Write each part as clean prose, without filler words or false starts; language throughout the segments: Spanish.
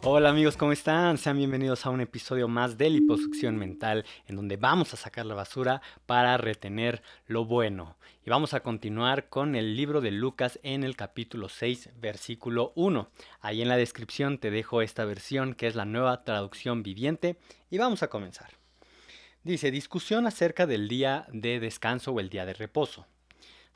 Hola amigos, ¿cómo están? Sean bienvenidos a un episodio más de Liposucción Mental, en donde vamos a sacar la basura para retener lo bueno. Y vamos a continuar con el libro de Lucas en el capítulo 6, versículo 1. Ahí en la descripción te dejo esta versión que es la nueva traducción viviente y vamos a comenzar. Dice, discusión acerca del día de descanso o el día de reposo.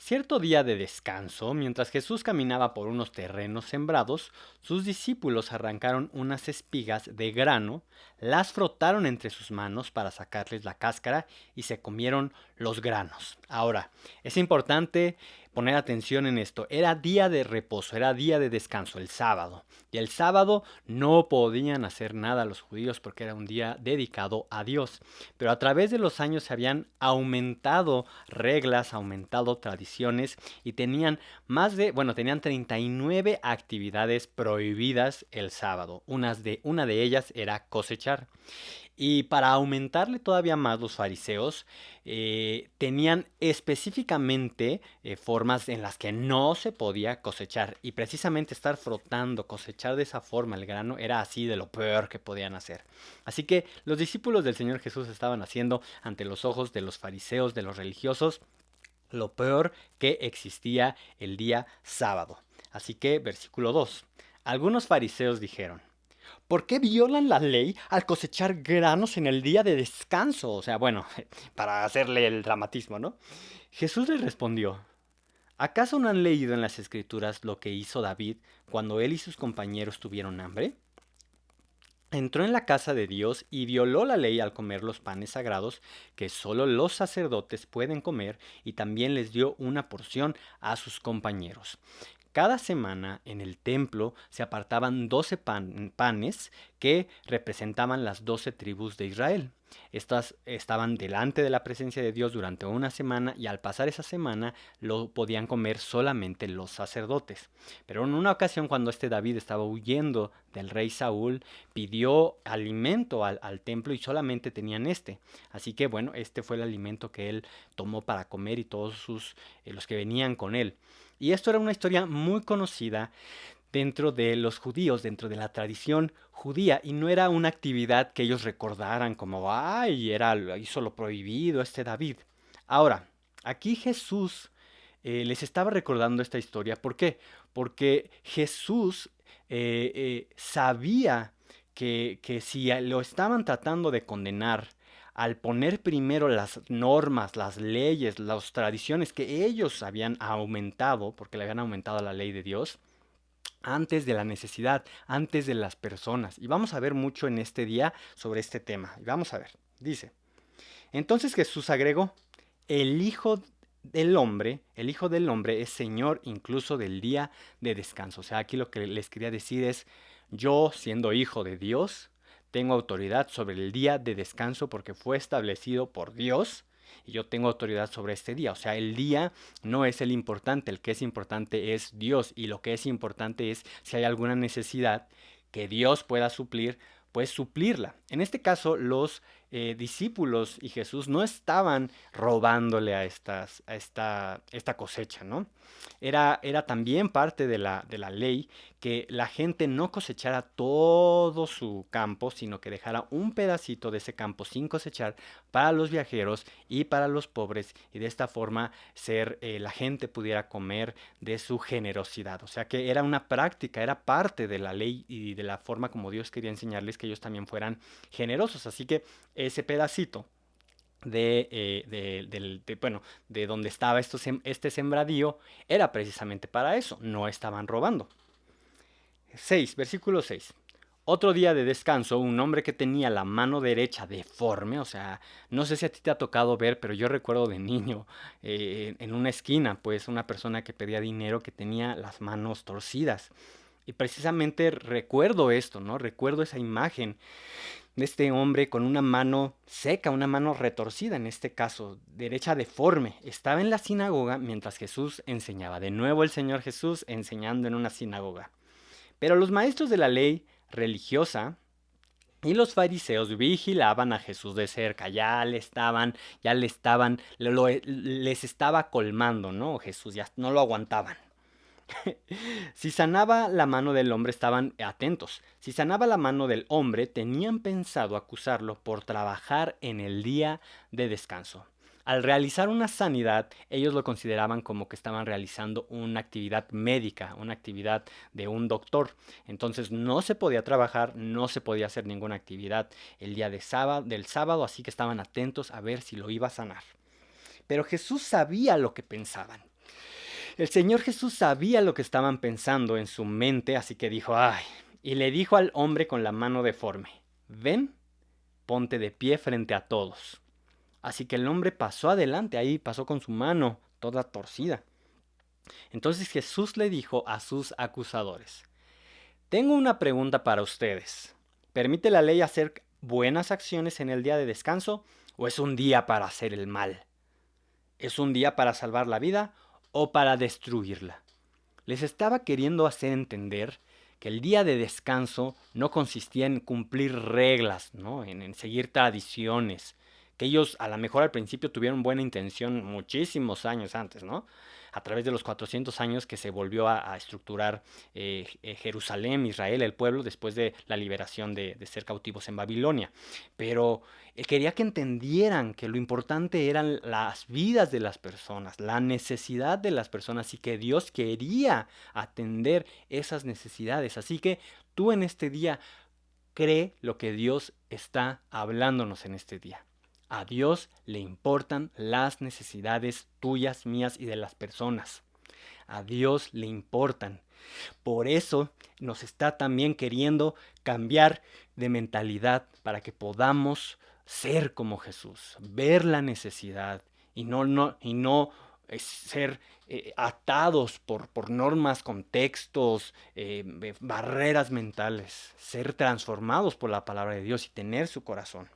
Cierto día de descanso, mientras Jesús caminaba por unos terrenos sembrados, sus discípulos arrancaron unas espigas de grano, las frotaron entre sus manos para sacarles la cáscara y se comieron los granos. Ahora, es importante poner atención en esto. Era día de reposo, era día de descanso, el sábado. Y el sábado no podían hacer nada los judíos porque era un día dedicado a Dios. Pero a través de los años se habían aumentado reglas, aumentado tradiciones y tenían tenían 39 actividades prohibidas el sábado. Una de ellas era cosechar. Y para aumentarle todavía más los fariseos, tenían específicamente formas en las que no se podía cosechar. Y precisamente estar frotando, cosechar de esa forma el grano, era así de lo peor que podían hacer. Así que los discípulos del Señor Jesús estaban haciendo ante los ojos de los fariseos, de los religiosos, lo peor que existía el día sábado. Así que, versículo 2. Algunos fariseos dijeron, ¿por qué violan la ley al cosechar granos en el día de descanso? O sea, bueno, para hacerle el dramatismo, ¿no? Jesús les respondió, ¿acaso no han leído en las escrituras lo que hizo David cuando él y sus compañeros tuvieron hambre? Entró en la casa de Dios y violó la ley al comer los panes sagrados que solo los sacerdotes pueden comer y también les dio una porción a sus compañeros. Cada semana en el templo se apartaban 12 panes que representaban las 12 tribus de Israel. Estas estaban delante de la presencia de Dios durante una semana y al pasar esa semana lo podían comer solamente los sacerdotes. Pero en una ocasión cuando David estaba huyendo del rey Saúl, pidió alimento al templo y solamente tenían este. Así que bueno, este fue el alimento que él tomó para comer y todos los que venían con él. Y esto era una historia muy conocida dentro de los judíos, dentro de la tradición judía, y no era una actividad que ellos recordaran como, ay, hizo lo prohibido David. Ahora, aquí Jesús les estaba recordando esta historia. ¿Por qué? Porque Jesús sabía que si lo estaban tratando de condenar al poner primero las normas, las leyes, las tradiciones que ellos habían aumentado, porque le habían aumentado a la ley de Dios, antes de la necesidad, antes de las personas. Y vamos a ver mucho en este día sobre este tema. Y vamos a ver, dice, entonces Jesús agregó, el Hijo del Hombre es Señor incluso del día de descanso. O sea, aquí lo que les quería decir es, yo siendo hijo de Dios, tengo autoridad sobre el día de descanso porque fue establecido por Dios y yo tengo autoridad sobre este día. O sea, el día no es el importante, el que es importante es Dios y lo que es importante es si hay alguna necesidad que Dios pueda suplir, pues suplirla. En este caso, los discípulos y Jesús no estaban robándole esta cosecha, ¿no? Era también parte de la ley que la gente no cosechara todo su campo, sino que dejara un pedacito de ese campo sin cosechar para los viajeros y para los pobres, y de esta forma la gente pudiera comer de su generosidad. O sea que era una práctica, era parte de la ley y de la forma como Dios quería enseñarles que ellos también fueran generosos. Así que ese pedacito de donde estaba este sembradío era precisamente para eso, no estaban robando. 6, versículo 6. Otro día de descanso, un hombre que tenía la mano derecha deforme, o sea, no sé si a ti te ha tocado ver, pero yo recuerdo de niño en una esquina, pues una persona que pedía dinero que tenía las manos torcidas. Y precisamente recuerdo esto, ¿no? Recuerdo esa imagen de este hombre con una mano seca, una mano retorcida, en este caso, derecha deforme. Estaba en la sinagoga mientras Jesús enseñaba. De nuevo el Señor Jesús enseñando en una sinagoga. Pero los maestros de la ley religiosa y los fariseos vigilaban a Jesús de cerca, les estaba colmando, ¿no? Jesús ya no lo aguantaban. Si sanaba la mano del hombre, estaban atentos. Si sanaba la mano del hombre, tenían pensado acusarlo por trabajar en el día de descanso. Al realizar una sanidad, ellos lo consideraban como que estaban realizando una actividad médica, una actividad de un doctor. Entonces no se podía trabajar, no se podía hacer ninguna actividad el día del sábado, así que estaban atentos a ver si lo iba a sanar. Pero Jesús sabía lo que pensaban. El Señor Jesús sabía lo que estaban pensando en su mente, así que dijo, ay, y le dijo al hombre con la mano deforme, ven, ponte de pie frente a todos. Así que el hombre pasó adelante, ahí pasó con su mano toda torcida. Entonces Jesús le dijo a sus acusadores, tengo una pregunta para ustedes. ¿Permite la ley hacer buenas acciones en el día de descanso o es un día para hacer el mal? ¿Es un día para salvar la vida o para destruirla? Les estaba queriendo hacer entender que el día de descanso no consistía en cumplir reglas, ¿no? En seguir tradiciones, que ellos a lo mejor al principio tuvieron buena intención muchísimos años antes, ¿no? A través de los 400 años que se volvió a estructurar Jerusalén, Israel, el pueblo, después de la liberación de ser cautivos en Babilonia. Pero quería que entendieran que lo importante eran las vidas de las personas, la necesidad de las personas y que Dios quería atender esas necesidades. Así que tú en este día cree lo que Dios está hablándonos en este día. A Dios le importan las necesidades tuyas, mías y de las personas. A Dios le importan. Por eso nos está también queriendo cambiar de mentalidad para que podamos ser como Jesús, ver la necesidad y no ser atados por normas, contextos, barreras mentales, ser transformados por la palabra de Dios y tener su corazón.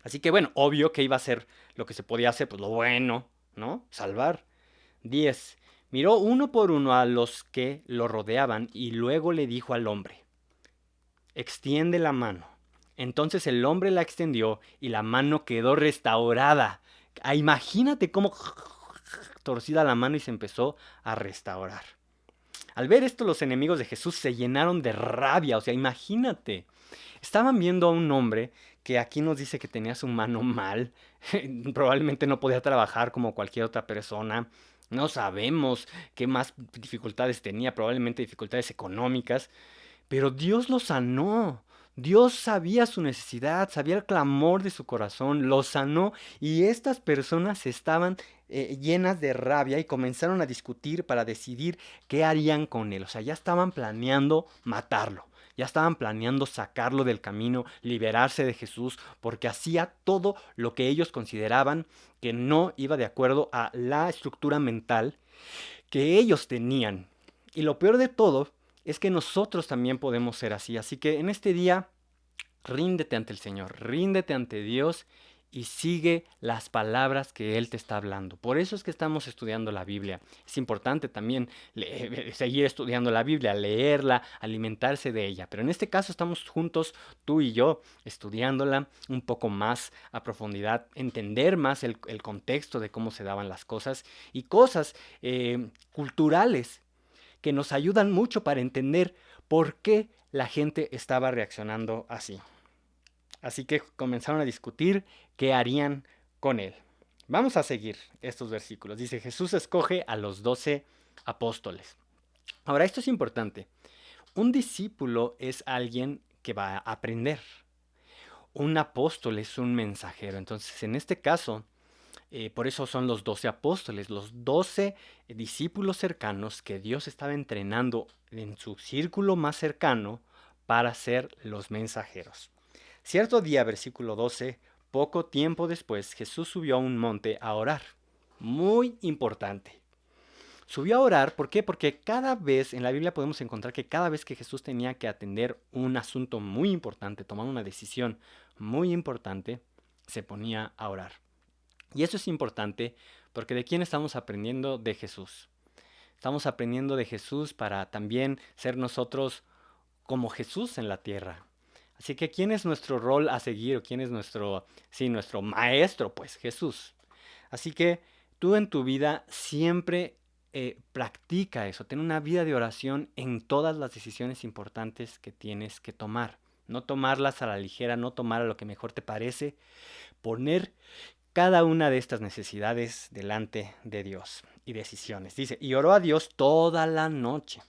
Así que bueno, obvio que iba a ser lo que se podía hacer, pues lo bueno, ¿no? Salvar. 10. Miró uno por uno a los que lo rodeaban y luego le dijo al hombre, extiende la mano. Entonces el hombre la extendió y la mano quedó restaurada. Ah, imagínate cómo torcida la mano y se empezó a restaurar. Al ver esto, los enemigos de Jesús se llenaron de rabia. O sea, imagínate. Estaban viendo a un hombre que aquí nos dice que tenía su mano mal. Probablemente no podía trabajar como cualquier otra persona. No sabemos qué más dificultades tenía, probablemente dificultades económicas. Pero Dios lo sanó. Dios sabía su necesidad, sabía el clamor de su corazón, lo sanó y estas personas estaban llenas de rabia y comenzaron a discutir para decidir qué harían con él. O sea, ya estaban planeando matarlo, ya estaban planeando sacarlo del camino, liberarse de Jesús, porque hacía todo lo que ellos consideraban que no iba de acuerdo a la estructura mental que ellos tenían. Y lo peor de todo es que nosotros también podemos ser así. Así que en este día, ríndete ante el Señor, ríndete ante Dios y sigue las palabras que Él te está hablando. Por eso es que estamos estudiando la Biblia. Es importante también seguir estudiando la Biblia, leerla, alimentarse de ella. Pero en este caso estamos juntos, tú y yo, estudiándola un poco más a profundidad, entender más el contexto de cómo se daban las cosas y cosas culturales que nos ayudan mucho para entender por qué la gente estaba reaccionando así. Así que comenzaron a discutir qué harían con él. Vamos a seguir estos versículos. Dice, Jesús escoge a los 12 apóstoles. Ahora, esto es importante. Un discípulo es alguien que va a aprender. Un apóstol es un mensajero. Entonces, en este caso, por eso son los 12 apóstoles, los 12 discípulos cercanos que Dios estaba entrenando en su círculo más cercano para ser los mensajeros. Cierto día, versículo 12, poco tiempo después, Jesús subió a un monte a orar. Muy importante. Subió a orar, ¿por qué? Porque cada vez, en la Biblia podemos encontrar que cada vez que Jesús tenía que atender un asunto muy importante, tomar una decisión muy importante, se ponía a orar. Y eso es importante porque ¿de quién estamos aprendiendo? De Jesús. Estamos aprendiendo de Jesús para también ser nosotros como Jesús en la tierra. Así que ¿quién es nuestro rol a seguir? ¿O quién es nuestro maestro? Pues Jesús. Así que tú en tu vida siempre practica eso, ten una vida de oración en todas las decisiones importantes que tienes que tomar. No tomarlas a la ligera, no tomar a lo que mejor te parece, poner cada una de estas necesidades delante de Dios y decisiones. Dice, y oró a Dios toda la noche.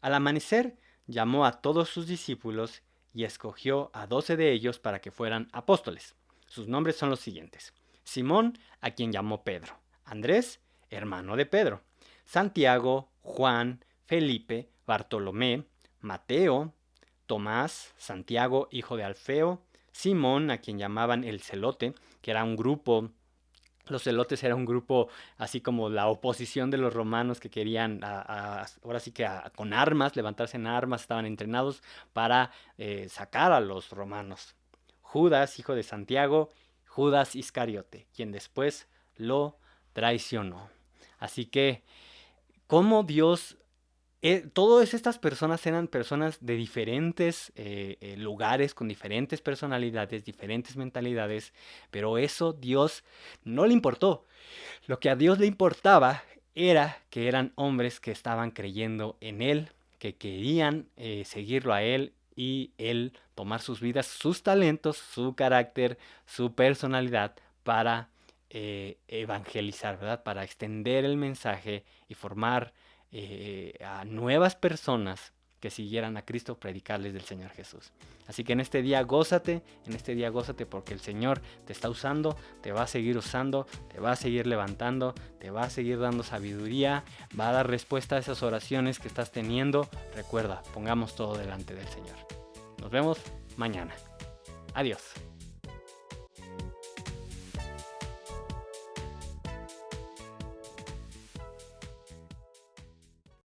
Al amanecer, llamó a todos sus discípulos y escogió a 12 de ellos para que fueran apóstoles. Sus nombres son los siguientes: Simón, a quien llamó Pedro; Andrés, hermano de Pedro; Santiago, Juan, Felipe, Bartolomé, Mateo, Tomás, Santiago, hijo de Alfeo, Simón, a quien llamaban el Celote, que era un grupo. Los celotes era un grupo así como la oposición de los romanos que querían, ahora sí que con armas, levantarse en armas, estaban entrenados para sacar a los romanos. Judas, hijo de Santiago; Judas Iscariote, quien después lo traicionó. Así que, ¿cómo Dios todas estas personas eran personas de diferentes lugares, con diferentes personalidades, diferentes mentalidades, pero eso Dios no le importó. Lo que a Dios le importaba era que eran hombres que estaban creyendo en Él, que querían seguirlo a Él y Él tomar sus vidas, sus talentos, su carácter, su personalidad para evangelizar, ¿verdad? Para extender el mensaje y formar a nuevas personas que siguieran a Cristo, predicarles del Señor Jesús. Así que en este día gózate, porque el Señor te está usando, te va a seguir usando, te va a seguir levantando, te va a seguir dando sabiduría, va a dar respuesta a esas oraciones que estás teniendo. Recuerda, pongamos todo delante del Señor. Nos vemos mañana. Adiós.